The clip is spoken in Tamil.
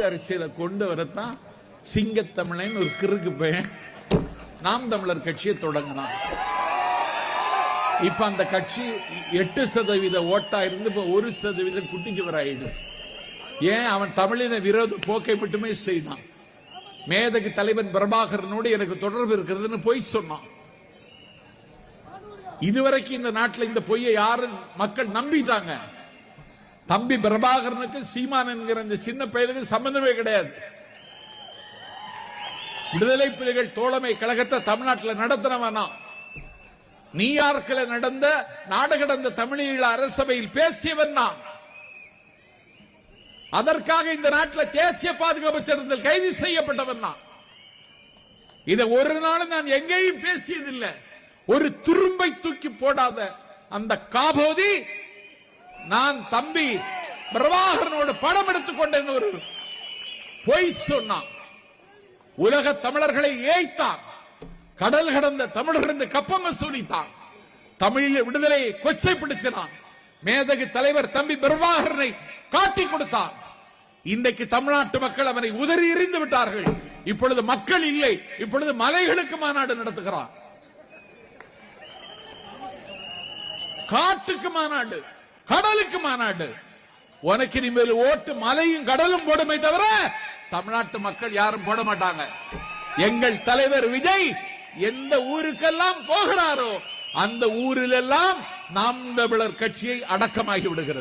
அரசியலை கொண்டு வரத்தான் சிங்கத்தமிழன் ஒரு கிறுக்கு பையன் நாம் தமிழர் கட்சியை தொடங்கினான். இப்ப அந்த கட்சி 8% ஓட்டா இருந்து இப்ப 1% குட்டிக்கு வர ஆயிடுச்சு. ஏன்? அவன் தமிழின விரோத போக்கை மட்டுமே செய்தான். மேதகு தலைவன் பிரபாகரனோடு எனக்கு தொடர்பு இருக்கிறதுன்னு பொய் சொன்னான். இதுவரைக்கும் இந்த நாட்டில் இந்த பொய்யை யாரும் மக்கள் நம்பிட்டாங்க. தம்பி பிரபாகரனுக்கு சீமான் என்கிற இந்த சின்ன பையனுக்கு சம்பந்தமே கிடையாது. விடுதலை புலிகள் தோழமை கழகத்தை தமிழ்நாட்டில் நடத்தினவனா, நியூயார்க்கில் நடந்த நாடு கடந்த தமிழீழ அரசவையில் பேசியவன் நான். அதற்காக இந்த நாட்டில் தேசிய பாதுகாப்பு சட்டத்தில் கைது செய்யப்பட்டவன் நான். இதை ஒரு நாள் நான் எங்கேயும் பேசியதில்லை. ஒரு துரும்பை தூக்கி போடாத அந்த காபோதி நான் தம்பி பிரபாகரனோடு படம் எடுத்துக் கொண்டேன் ஒரு பொய் சொன்னான். உலக தமிழர்களை ஏய்த்தான். கடல் கடந்த தமிழர்கள் கப்பம் வசூலித்தான். தமிழில் விடுதலையை கொச்சைப்படுத்தினான். மேதகு தலைவர் தம்பி பிரபாகரனை காட்டி கொடுத்தான். இன்றைக்கு தமிழ்நாட்டு மக்கள் அவனை உதறி எறிந்து விட்டார்கள். இப்பொழுது மக்கள் இல்லை, இப்பொழுது மலைகளுக்கு மாநாடு நடத்துகிறான். காட்டுக்கு மாநாடு, கடலுக்கு மாநாடு. உனக்கு இனிமேல் ஓட்டு மலையும் கடலும் போடுமே தவிர தமிழ்நாட்டு மக்கள் யாரும் போட மாட்டாங்க. எங்கள் தலைவர் விஜய் எந்த ஊருக்கெல்லாம் போகிறாரோ அந்த ஊரிலெல்லாம் நாம் தமிழர் கட்சியை அடக்கமாகி விடுகிறது.